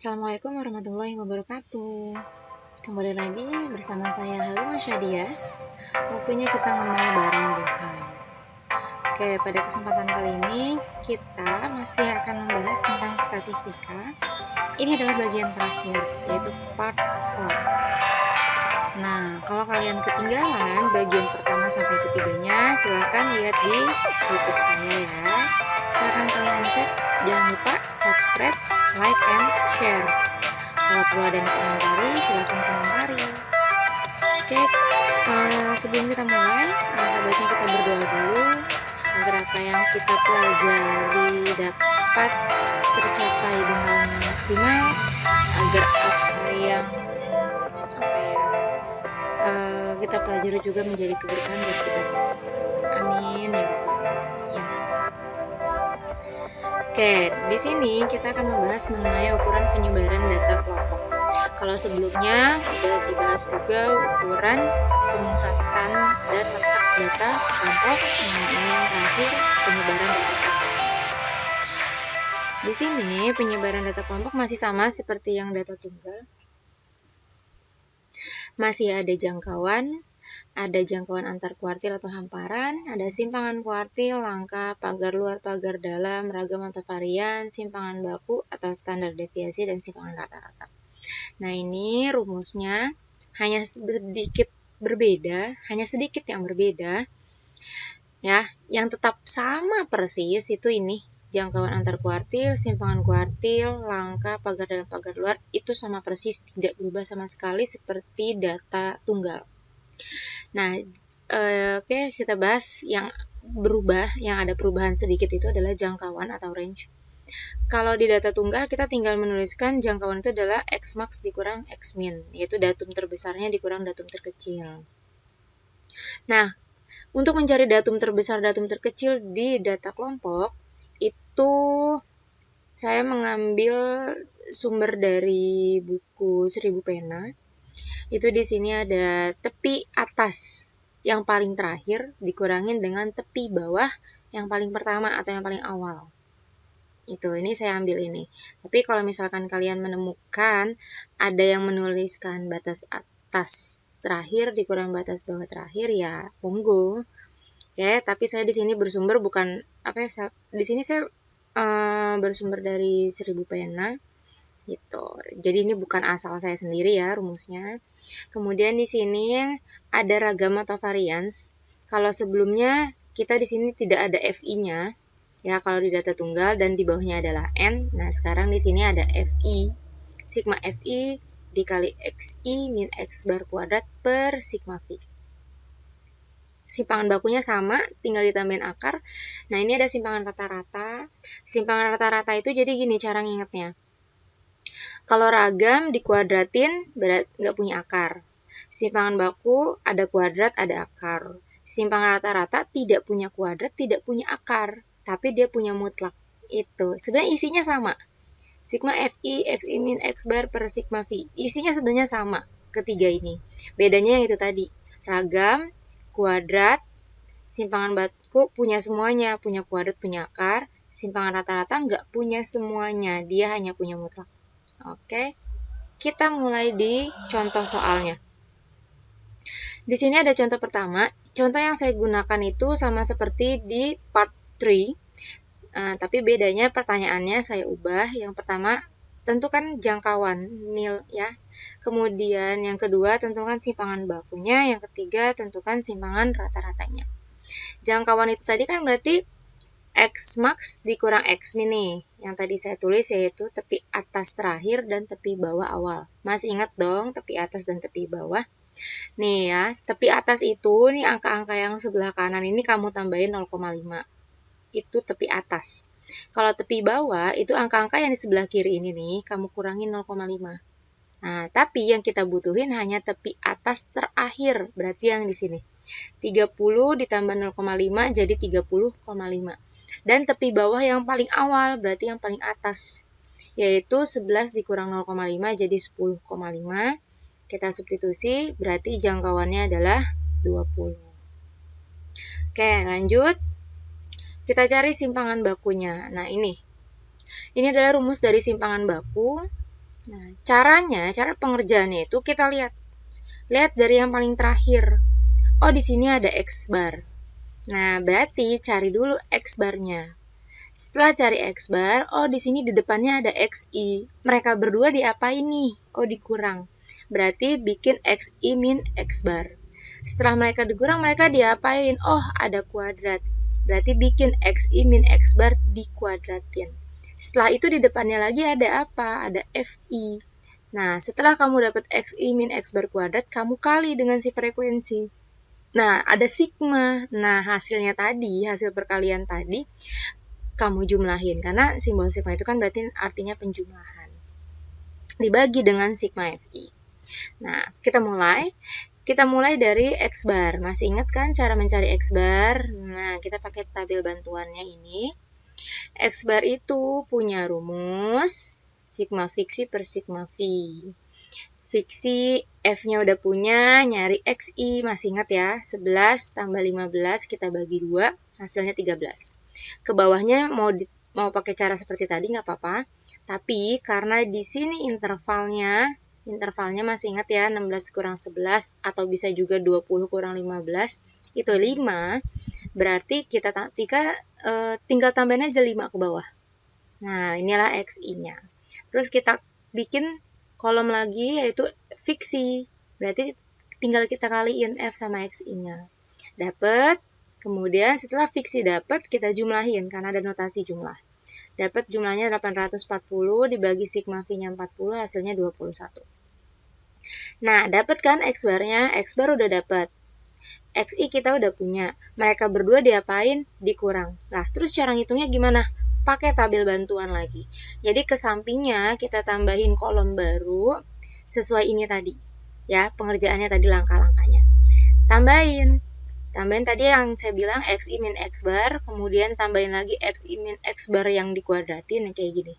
Assalamualaikum warahmatullahi wabarakatuh. Kembali lagi bersama saya Halima Syadia. Waktunya kita ngomong bareng Tuhan. Oke, pada kesempatan kali ini kita masih akan membahas tentang statistika. Ini adalah bagian terakhir, yaitu part 4. Nah, kalau kalian ketinggalan bagian pertama sampai ketiganya, silahkan lihat di YouTube saya ya. Silahkan kalian cek, jangan lupa subscribe, like, and share. Kalau perlu ada yang komentari, silahkan komentari. Oke, sebelum kita mulai, baiknya kita berdoa dulu agar apa yang kita pelajari dapat tercapai dengan maksimal, agar apa yang kita pelajari juga menjadi keberkahan buat kita semua. Amin ya Rabbal Alamin. Oke, di sini kita akan membahas mengenai ukuran penyebaran data kelompok. Kalau sebelumnya udah dibahas juga ukuran pemusatan dan letak data kelompok, nah ini yang terakhir penyebaran data kelompok. Di sini penyebaran data kelompok masih sama seperti yang data tunggal. Masih ada jangkauan antar kuartil atau hamparan, ada simpangan kuartil, langkah, pagar luar, pagar dalam, ragam atau varian, simpangan baku atau standar deviasi, dan simpangan rata-rata. Nah, ini rumusnya hanya sedikit yang berbeda. Ya, yang tetap sama persis itu ini, jangkauan antar kuartil, simpangan kuartil, langkah, pagar dalam, pagar luar, itu sama persis, tidak berubah sama sekali seperti data tunggal. Nah, oke, kita bahas yang berubah, yang ada perubahan sedikit itu adalah jangkauan atau range. Kalau di data tunggal, kita tinggal menuliskan jangkauan itu adalah X max dikurang X min, yaitu datum terbesarnya dikurang datum terkecil. Nah, untuk mencari datum terbesar, datum terkecil di data kelompok, itu saya mengambil sumber dari buku 1000 pena. Itu di sini ada tepi atas yang paling terakhir dikurangin dengan tepi bawah yang paling pertama atau yang paling awal. Itu, ini saya ambil ini. Tapi kalau misalkan kalian menemukan ada yang menuliskan batas atas terakhir dikurang batas bawah terakhir, ya monggo. Oke, tapi saya di sini bersumber bukan di sini saya bersumber dari 1000 pena. Gitu. Jadi ini bukan asal saya sendiri ya rumusnya. Kemudian di sini ada ragam atau varians. Kalau sebelumnya kita di sini tidak ada FI-nya, ya kalau di data tunggal, dan di bawahnya adalah N. Nah, sekarang di sini ada FI. Sigma FI dikali XI min X bar kuadrat per sigma V. Simpangan bakunya sama, tinggal ditambahin akar. Nah, ini ada simpangan rata-rata. Simpangan rata-rata itu jadi gini cara ngingetnya. Kalau ragam dikuadratin berarti nggak punya akar. Simpangan baku ada kuadrat, ada akar. Simpangan rata-rata tidak punya kuadrat, tidak punya akar, tapi dia punya mutlak. Itu sebenarnya isinya sama. Sigma Fi, Xi min X bar per sigma V. Isinya sebenarnya sama ketiga ini. Bedanya yang itu tadi. Ragam, kuadrat, simpangan baku punya semuanya, punya kuadrat, punya akar. Simpangan rata-rata nggak punya semuanya, dia hanya punya mutlak. Oke, kita mulai di contoh soalnya. Di sini ada contoh pertama. Contoh yang saya gunakan itu sama seperti di part 3, tapi bedanya pertanyaannya saya ubah. Yang pertama, tentukan jangkauan nil ya. Kemudian yang kedua, tentukan simpangan bakunya. Yang ketiga, tentukan simpangan rata-ratanya. Jangkauan itu tadi kan berarti X max dikurang X min nih. Yang tadi saya tulis yaitu tepi atas terakhir dan tepi bawah awal. Masih ingat dong tepi atas dan tepi bawah? Nih ya, tepi atas itu nih angka-angka yang sebelah kanan ini kamu tambahin 0,5. Itu tepi atas. Kalau tepi bawah itu angka-angka yang di sebelah kiri ini nih kamu kurangin 0,5. Nah, tapi yang kita butuhin hanya tepi atas terakhir, berarti yang di sini. 30 ditambah 0,5 jadi 30,5. Dan tepi bawah yang paling awal, berarti yang paling atas, yaitu 11 dikurang 0,5 jadi 10,5. Kita substitusi, berarti jangkauannya adalah 20. Oke, lanjut. Kita cari simpangan bakunya. Nah, ini adalah rumus dari simpangan baku. Nah, cara pengerjaannya itu kita lihat dari yang paling terakhir. Oh, di sini ada X bar. Nah, berarti cari dulu X barnya. Setelah cari X bar, oh di sini di depannya ada XI. Mereka berdua diapain nih? Oh, dikurang. Berarti bikin XI min X bar. Setelah mereka dikurang, mereka diapain? Oh, ada kuadrat. Berarti bikin XI min X bar dikuadratin. Setelah itu di depannya lagi ada apa? Ada FI. Nah, setelah kamu dapat XI min X bar kuadrat, kamu kali dengan si frekuensi. Nah, ada sigma. Nah, hasilnya tadi, hasil perkalian tadi, kamu jumlahin. Karena simbol sigma itu kan berarti artinya penjumlahan. Dibagi dengan sigma FI. Nah, kita mulai dari X bar. Masih ingat kan cara mencari X bar? Nah, kita pakai tabel bantuannya ini. X bar itu punya rumus sigma fiksi per sigma V. Fiksi F-nya udah punya, nyari XI, masih ingat ya, 11 tambah 15 kita bagi 2, hasilnya 13. Ke bawahnya mau pakai cara seperti tadi nggak apa-apa, tapi karena di sini intervalnya masih ingat ya, 16 kurang 11, atau bisa juga 20 kurang 15, itu 5, berarti kita tinggal tambahin aja 5 ke bawah. Nah, inilah XI-nya. Terus kita bikin kolom lagi, yaitu fiksi. Berarti tinggal kita kaliin F sama XI-nya. Dapat, kemudian setelah fiksi dapat, kita jumlahin, karena ada notasi jumlah. Dapat jumlahnya 840, dibagi sigma V-nya 40, hasilnya 21. Nah, dapat kan X bar-nya? X bar udah dapat. XI kita udah punya. Mereka berdua diapain? Dikurang. Nah, terus cara ngitungnya gimana? Pakai tabel bantuan lagi. Jadi ke sampingnya kita tambahin kolom baru sesuai ini tadi. Ya, pengerjaannya tadi langkah-langkahnya. Tambahin tadi yang saya bilang XI min X bar, kemudian tambahin lagi XI min X bar yang dikuadratin kayak gini.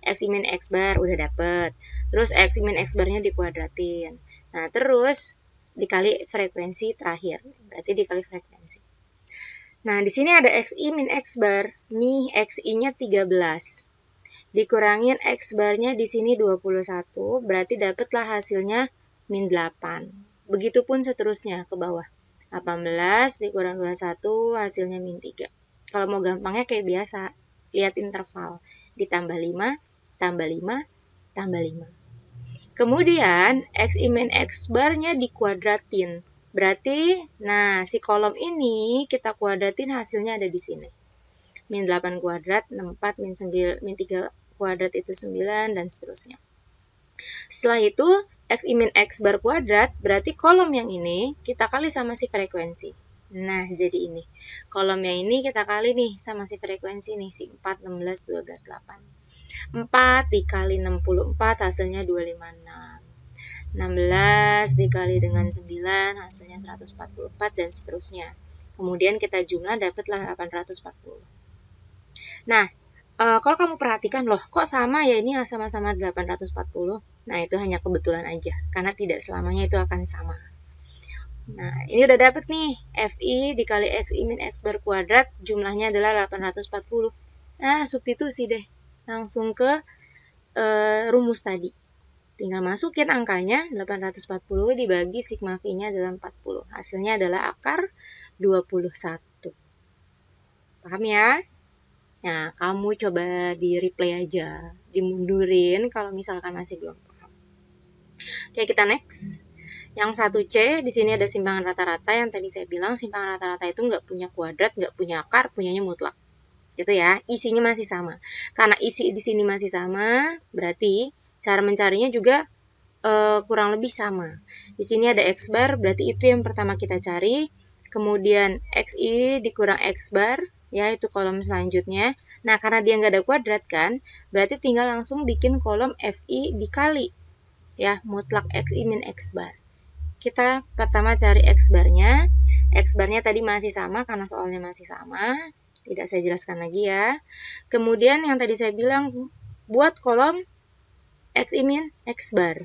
XI min X bar udah dapet. Terus XI min X barnya dikuadratin. Nah, terus dikali frekuensi terakhir. Berarti dikali frekuensi. Nah, di sini ada XI min X bar. Nih, XI-nya 13. Dikurangin X barnya di sini 21. Berarti dapatlah hasilnya min 8. Begitupun seterusnya ke bawah. 18 dikurang 21, hasilnya min 3. Kalau mau gampangnya kayak biasa. Lihat interval. Ditambah 5, tambah 5, tambah 5. Kemudian, XI min X barnya dikuadratin. Berarti, nah, si kolom ini kita kuadratin hasilnya ada di sini. Min 8 kuadrat, 64, min 3 kuadrat itu 9, dan seterusnya. Setelah itu, XI min X bar kuadrat, berarti kolom yang ini kita kali sama si frekuensi. Nah, jadi ini. Kolomnya ini kita kali nih sama si frekuensi nih, si 4, 16, 12, 8. 4 dikali 64 hasilnya 256. 16 dikali dengan 9 hasilnya 144 dan seterusnya. Kemudian kita jumlah dapatlah 840. Nah, kalau kamu perhatikan loh, kok sama ya, ini sama-sama 840. Nah, itu hanya kebetulan aja, karena tidak selamanya itu akan sama. Nah, ini udah dapet nih, FI dikali XI min X bar kuadrat, jumlahnya adalah 840. Nah, substitusi deh. Langsung ke rumus tadi. Tinggal masukin angkanya, 840 dibagi sigma V-nya adalah 40. Hasilnya adalah akar 21. Paham ya? Nah, kamu coba di-replay aja. Dimundurin kalau misalkan masih belum paham. Oke, kita next. Yang 1C, di sini ada simpangan rata-rata. Yang tadi saya bilang simpangan rata-rata itu nggak punya kuadrat, nggak punya akar, punyanya mutlak. Gitu ya, isinya masih sama. Karena isi di sini masih sama, berarti cara mencarinya juga kurang lebih sama. Di sini ada X bar, berarti itu yang pertama kita cari. Kemudian XI dikurang X bar, ya itu kolom selanjutnya. Nah, karena dia nggak ada kuadrat kan, berarti tinggal langsung bikin kolom FI dikali. Ya, mutlak XI min X bar. Kita pertama cari X barnya. X barnya tadi masih sama karena soalnya masih sama. Tidak saya jelaskan lagi ya. Kemudian yang tadi saya bilang, buat kolom XI min X bar.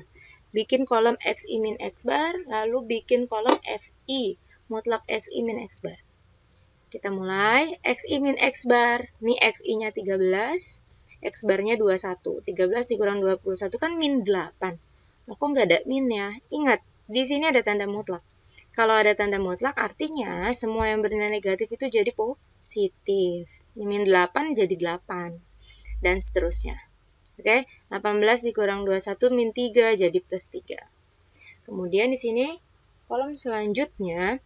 Bikin kolom XI min X bar, lalu bikin kolom FI, mutlak XI min X bar. Kita mulai, XI min X bar, ini XI-nya 13, X barnya 21. 13 dikurang 21 kan min 8. Nah, kok nggak ada min ya? Ingat, di sini ada tanda mutlak. Kalau ada tanda mutlak artinya semua yang bernilai negatif itu jadi positif. Min 8 jadi 8. Dan seterusnya. Oke, 18 dikurang 21 min 3 jadi plus 3. Kemudian di sini kolom selanjutnya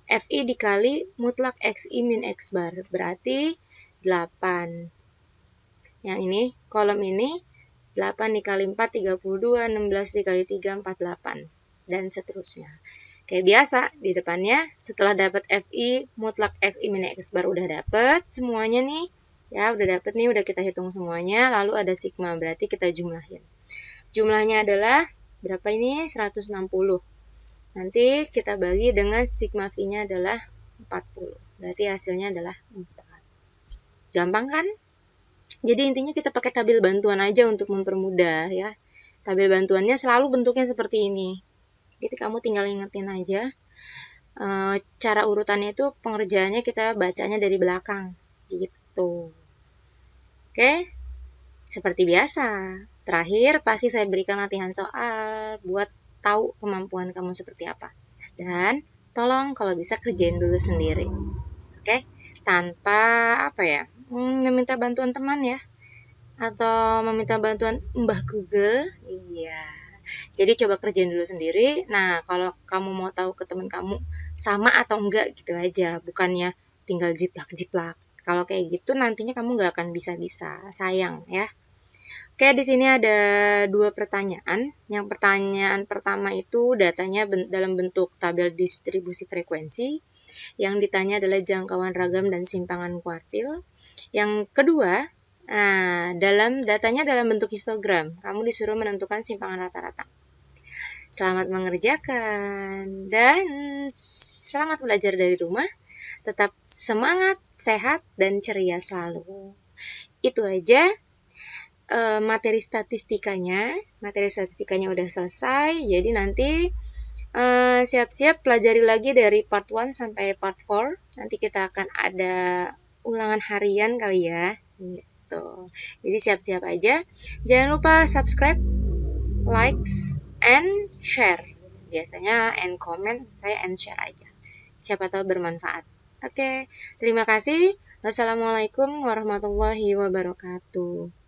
FI dikali mutlak XI min X bar, berarti 8. Yang ini, kolom ini 8 dikali 4, 32, 16 dikali 3, 48, dan seterusnya. Kayak biasa, di depannya setelah dapat FI mutlak XI min X bar udah dapat semuanya nih. Ya, udah dapat nih, udah kita hitung semuanya, lalu ada sigma, berarti kita jumlahin. Jumlahnya adalah, berapa ini? 160. Nanti kita bagi dengan sigma V-nya adalah 40. Berarti hasilnya adalah 4. Gampang kan? Jadi intinya kita pakai tabel bantuan aja untuk mempermudah ya. Tabel bantuannya selalu bentuknya seperti ini. Jadi kamu tinggal ingetin aja. Cara urutannya itu pengerjaannya kita bacanya dari belakang. Gitu. Oke? Seperti biasa. Terakhir pasti saya berikan latihan soal buat tahu kemampuan kamu seperti apa. Dan tolong kalau bisa kerjain dulu sendiri. Oke? Tanpa meminta bantuan teman ya. Atau meminta bantuan Mbah Google. Iya. Jadi coba kerjain dulu sendiri. Nah, kalau kamu mau tahu ke teman kamu sama atau enggak gitu aja. Bukannya tinggal jiplak-jiplak. Kalau kayak gitu nantinya kamu nggak akan bisa-bisa. Sayang ya. Oke, di sini ada 2 pertanyaan. Yang pertanyaan pertama itu datanya dalam bentuk tabel distribusi frekuensi. Yang ditanya adalah jangkauan ragam dan simpangan kuartil. Yang kedua, datanya dalam bentuk histogram. Kamu disuruh menentukan simpangan rata-rata. Selamat mengerjakan dan selamat belajar dari rumah. Tetap semangat, sehat, dan ceria selalu. Itu aja. Materi statistikanya udah selesai, jadi nanti siap-siap pelajari lagi dari part 1 sampai part 4. Nanti kita akan ada ulangan harian kali ya gitu. Jadi siap-siap aja, jangan lupa subscribe, likes, and share. Biasanya and comment, saya and share aja, siapa tahu bermanfaat. Oke, terima kasih. Wassalamualaikum warahmatullahi wabarakatuh.